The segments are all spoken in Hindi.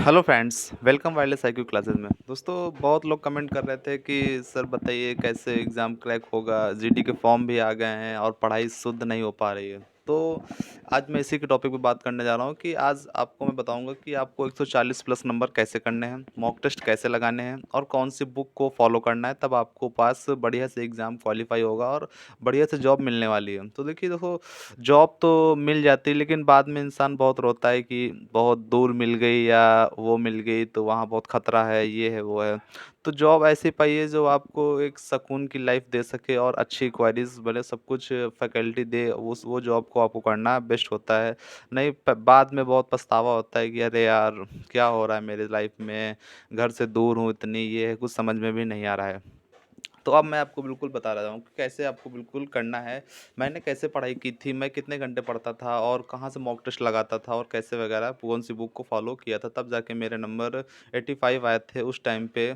Hello friends, welcome wireless IQ classes में। दोस्तों, बहुत लोग कमेंट कर रहे थे कि सर बताइए कैसे एग्ज़ाम क्रैक होगा, जीडी के फॉर्म भी आ गए हैं और पढ़ाई शुद्ध नहीं हो पा रही है। तो आज मैं इसी के टॉपिक पे बात करने जा रहा हूँ कि आज आपको मैं बताऊँगा कि आपको 140 प्लस नंबर कैसे करने हैं, मॉक टेस्ट कैसे लगाने हैं और कौन-सी बुक को फॉलो करना है, तब आपको पास बढ़िया से एग्ज़ाम क्वालीफाई होगा और बढ़िया से जॉब मिलने वाली है। तो देखो, जॉब तो मिल जाती है, लेकिन बाद में इंसान बहुत रोता है कि बहुत दूर मिल गई या वो मिल गई तो वहाँ बहुत खतरा है, ये है, वो है। तो जॉब ऐसी पाइए जो आपको एक सुकून की लाइफ दे सके और अच्छी क्वेरीज भले सब कुछ फैकल्टी दे, उस वो जॉब को आपको करना बेस्ट होता है। नहीं बाद में बहुत पछतावा होता है कि अरे यार, क्या हो रहा है मेरी लाइफ में, घर से दूर हूँ इतनी, ये है, कुछ समझ में भी नहीं आ रहा है। तो अब मैं आपको बिल्कुल बता रहा हूँ कि कैसे आपको बिल्कुल करना है। मैंने कैसे पढ़ाई की थी, मैं कितने घंटे पढ़ता था और कहाँ से मॉक टेस्ट लगाता था और कैसे वगैरह कौन-सी बुक को फ़ॉलो किया था, तब जाके मेरे नंबर 85 आए थे उस टाइम पे,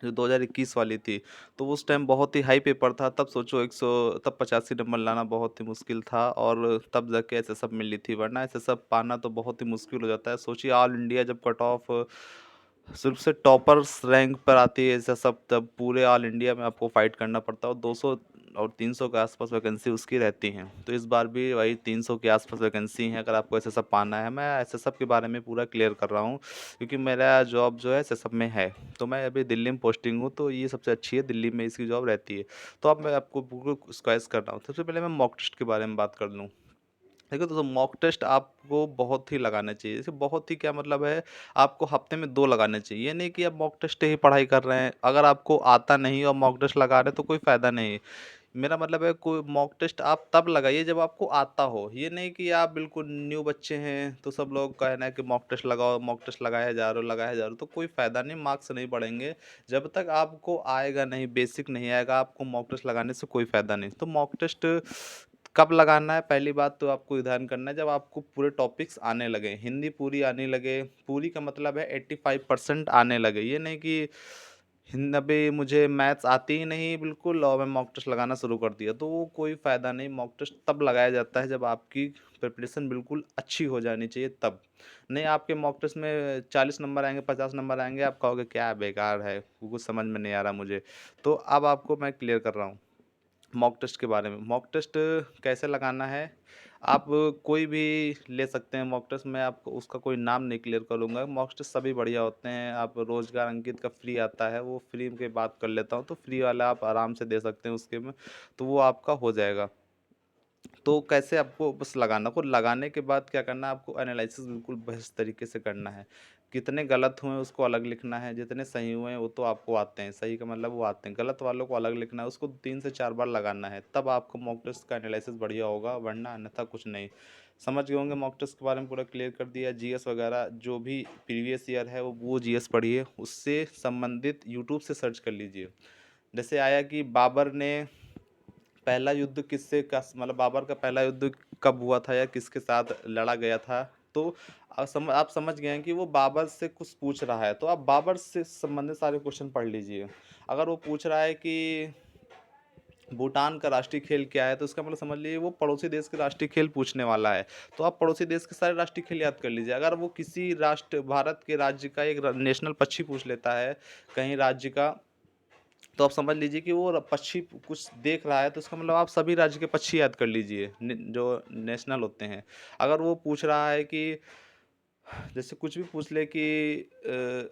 जो 2021 वाली थी। तो उस टाइम बहुत ही हाई पेपर था, तब सोचो 100 तब 85 नंबर लाना बहुत ही मुश्किल था और तब जाके एसएसएफ मिली थी, वरना एसएसएफ पाना तो बहुत ही मुश्किल हो जाता है। सोचिए ऑल इंडिया जब कट ऑफ सिर्फ से टॉपर्स रैंक पर आती है ऐसा सब, तब पूरे ऑल इंडिया में आपको फाइट करना पड़ता है और 200 और 300 के आसपास वैकेंसी उसकी रहती हैं। तो इस बार भी वही 300 के आसपास वैकेंसी हैं अगर आपको एसएसएफ पाना है। मैं एसएसएफ के बारे में पूरा क्लियर कर रहा हूँ क्योंकि मेरा जॉब जो है एसएसएफ में है। तो मैं अभी दिल्ली में पोस्टिंग हूँ, तो ये सबसे अच्छी है, दिल्ली में इसकी जॉब रहती है। तो अब मैं आपको पूरा स्क्वाइज़ कर रहा हूँ। सबसे पहले मैं मॉक टेस्ट के बारे में बात कर लूँ। देखो दोस्तों, मॉक टेस्ट आपको बहुत ही लगाने चाहिए। जैसे बहुत ही क्या मतलब है, आपको हफ्ते में 2 लगाने चाहिए। ये नहीं कि आप मॉक टेस्ट ही पढ़ाई कर रहे हैं, अगर आपको आता नहीं और मॉक टेस्ट लगा रहे हैं तो कोई फ़ायदा नहीं है। मेरा मतलब है कोई मॉक टेस्ट आप तब लगाइए जब आपको आता हो। ये नहीं कि आप बिल्कुल न्यू बच्चे हैं तो सब लोग कहना है कि मॉक टेस्ट लगाओ, मॉक टेस्ट लगाए जा रहे हो, लगाए जा रहे हो, तो कोई फ़ायदा नहीं, मार्क्स नहीं बढ़ेंगे। जब तक आपको आएगा नहीं, बेसिक नहीं आएगा, आपको मॉक टेस्ट लगाने से कोई फ़ायदा नहीं। तो मॉक टेस्ट कब लगाना है, पहली बात तो आपको निर्धारण करना है जब आपको पूरे टॉपिक्स आने लगे, हिंदी पूरी आने लगे। पूरी का मतलब है 85% आने लगे। ये नहीं कि हिंद अभी मुझे मैथ्स आती ही नहीं बिल्कुल और मैं मॉक टेस्ट लगाना शुरू कर दिया, तो वो कोई फ़ायदा नहीं। मॉक टेस्ट तब लगाया जाता है जब आपकी प्रिपरेशन बिल्कुल अच्छी हो जानी चाहिए तब। नहीं आपके मॉक टेस्ट में 40 नंबर आएँगे, 50 नंबर आएँगे, आप कहोगे क्या बेकार है, कुछ समझ में नहीं आ रहा मुझे। तो अब आपको मैं क्लियर कर रहा हूँ। मॉक टेस्ट के बारे में। मॉक टेस्ट कैसे लगाना है, आप कोई भी ले सकते हैं मॉक टेस्ट। मैं आपको उसका कोई नाम नहीं क्लियर करूँगा। मॉक टेस्ट सभी बढ़िया होते हैं। आप रोज़गार अंकित का फ्री आता है, वो फ्री की बात कर लेता हूँ, तो फ्री वाला आप आराम से दे सकते हैं उसके में, तो वो आपका हो जाएगा। तो कैसे आपको बस लगाना को लगाने के बाद क्या करना है, आपको एनालिसिस बिल्कुल बेस्ट तरीके से करना है। कितने गलत हुए उसको अलग लिखना है, जितने सही हुए हैं वो तो आपको आते हैं, सही का मतलब वो आते हैं, गलत वालों को अलग लिखना है, उसको 3 से 4 बार लगाना है, तब आपको मॉक टेस्ट का एनालिसिस बढ़िया होगा, वरना अन्यथा कुछ नहीं। समझ गए होंगे, मॉक टेस्ट के बारे में पूरा क्लियर कर दिया। जीएस वगैरह जो भी प्रीवियस ईयर है वो जीएस पढ़िए, उससे संबंधित यूट्यूब से सर्च कर लीजिए। जैसे आया कि बाबर ने पहला युद्ध किससे का मतलब बाबर का पहला युद्ध कब हुआ था या किसके साथ लड़ा गया था, तो आप समझ गए हैं कि वो बाबर से कुछ पूछ रहा है, तो आप बाबर से संबंधित सारे क्वेश्चन पढ़ लीजिए। अगर वो पूछ रहा है कि भूटान का राष्ट्रीय खेल क्या है, तो इसका मतलब समझ लीजिए वो पड़ोसी देश के राष्ट्रीय खेल पूछने वाला है। तो आप पड़ोसी देश के सारे राष्ट्रीय खेल याद कर लीजिए। अगर वो किसी राष्ट्र भारत के राज्य का एक नेशनल पक्षी पूछ लेता है कहीं राज्य का, तो आप समझ लीजिए कि वो पक्षी कुछ देख रहा है, तो इसका मतलब आप सभी राज्य के पक्षी याद कर लीजिए जो नेशनल होते हैं। अगर वो पूछ रहा है कि जैसे कुछ भी पूछ ले कि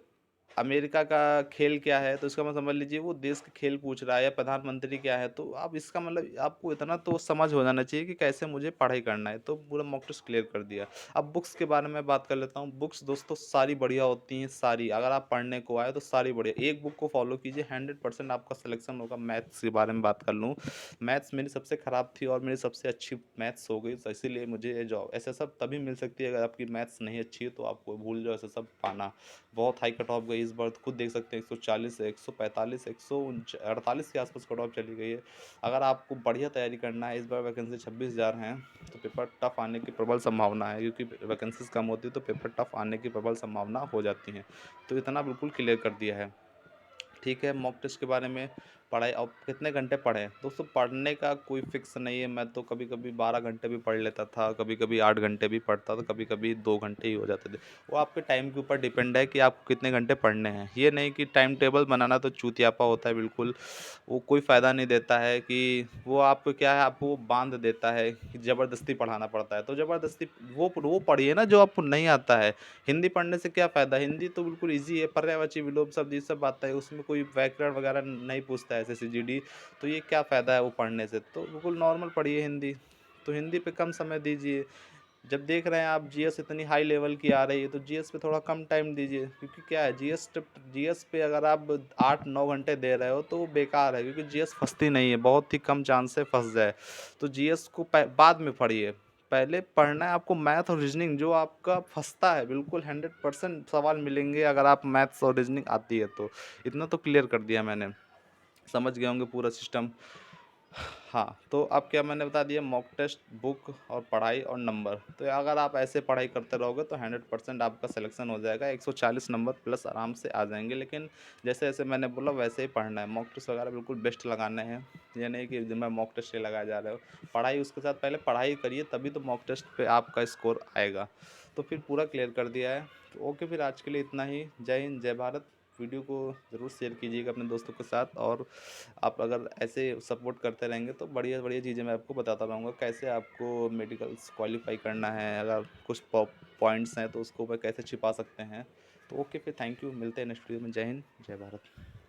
अमेरिका का खेल क्या है, तो इसका मतलब समझ लीजिए वो देश का खेल पूछ रहा है, या प्रधानमंत्री क्या है, तो आप इसका मतलब आपको इतना तो समझ हो जाना चाहिए कि कैसे मुझे पढ़ाई करना है। तो पूरा मॉक टेस्ट क्लियर कर दिया। अब बुक्स के बारे में बात कर लेता हूँ। बुक्स दोस्तों सारी बढ़िया होती हैं, सारी अगर आप पढ़ने को आए तो सारी बढ़िया। एक बुक को फॉलो कीजिए, 100% आपका सिलेक्शन होगा। मैथ्स के बारे में बात कर लूँ, मैथ्स मेरी सबसे ख़राब थी और मेरी सबसे अच्छी मैथ्स हो गई, तो इसीलिए मुझे ये जॉब ऐसा सब तभी मिल सकती है। अगर आपकी मैथ्स नहीं अच्छी है तो आपको भूल जाओ ऐसा सब पाना। बहुत हाई कट ऑफ गई इस बार, खुद देख सकते हैं 140 145 148 के आसपास कट ऑफ चली गई है। अगर आपको बढ़िया तैयारी करना है, इस बार वैकेंसी 26,000 हैं, तो पेपर टफ आने की प्रबल संभावना है, क्योंकि वैकेंसीज कम होती है तो पेपर टफ आने की प्रबल संभावना हो जाती है। तो इतना बिल्कुल क्लियर कर दिया है। ठीक है, मॉक टेस्ट के बारे में। पढ़ाई अब कितने घंटे पढ़ें? दोस्तों पढ़ने का कोई फ़िक्स नहीं है, मैं तो कभी-कभी 12 घंटे भी पढ़ लेता था, कभी-कभी 8 घंटे भी पढ़ता था, कभी-कभी 2 घंटे ही हो जाते थे। वो आपके टाइम के ऊपर डिपेंड है कि आपको कितने घंटे पढ़ने हैं। ये नहीं कि टाइम टेबल बनाना तो चूतियापा होता है बिल्कुल, वो कोई फ़ायदा नहीं देता है कि वो आपको क्या है, आपको बाँध देता है कि ज़बरदस्ती पढ़ाना पड़ता है। तो ज़बरदस्ती वो पढ़िए ना जो आपको नहीं आता है। हिंदी पढ़ने से क्या फ़ायदा? हिंदी तो बिल्कुल ईज़ी है, पर्यायवाची, विलोम शब्द ये सब आता है, उसमें कोई व्याकरण वगैरह नहीं पूछता है एसएससी-जीडी, तो ये क्या फ़ायदा है वो पढ़ने से? तो बिल्कुल नॉर्मल पढ़िए हिंदी। तो हिंदी पे कम समय दीजिए। जब देख रहे हैं आप जीएस इतनी हाई लेवल की आ रही है, तो जीएस पे थोड़ा कम टाइम दीजिए, क्योंकि क्या है, जीएस पे अगर आप 8-9 घंटे दे रहे हो तो वो बेकार है, क्योंकि जीएस फँसती नहीं है, बहुत ही कम चांस है फँस जाए। तो जीएस को बाद में पढ़िए। पहले पढ़ना है आपको मैथ और रीजनिंग, जो आपका फँसता है, बिल्कुल 100% सवाल मिलेंगे अगर आप मैथ्स और रीजनिंग आती है तो। इतना तो क्लियर कर दिया मैंने। समझ गए होंगे पूरा सिस्टम। हाँ, तो अब क्या मैंने बता दिया, मॉक टेस्ट, बुक और पढ़ाई और नंबर। तो अगर आप ऐसे पढ़ाई करते रहोगे तो 100% आपका सिलेक्शन हो जाएगा, 140 नंबर प्लस आराम से आ जाएँगे। लेकिन जैसे-जैसे मैंने बोला वैसे ही पढ़ना है, मॉक टेस्ट वगैरह बिल्कुल बेस्ट लगाने हैं। ये नहीं कि दिन भर मॉक टेस्ट ही लगाए जा रहे हो। पढ़ाई उसके साथ पहले पढ़ाई करिए, तभी तो मॉक टेस्ट पे आपका स्कोर आएगा। तो फिर पूरा क्लियर कर दिया है। तो ओके, फिर आज के लिए इतना ही। जय हिंद, जय भारत। वीडियो को ज़रूर शेयर कीजिएगा अपने दोस्तों के साथ, और आप अगर ऐसे सपोर्ट करते रहेंगे तो बढ़िया-बढ़िया चीज़ें मैं आपको बताता रहूँगा, कैसे आपको मेडिकल्स क्वालीफ़ाई करना है, अगर कुछ पॉइंट्स हैं तो उसको ऊपर कैसे छिपा सकते हैं। तो ओके, फिर थैंक यू, मिलते हैं नेक्स्ट वीडियो में। जय हिंद, जय भारत।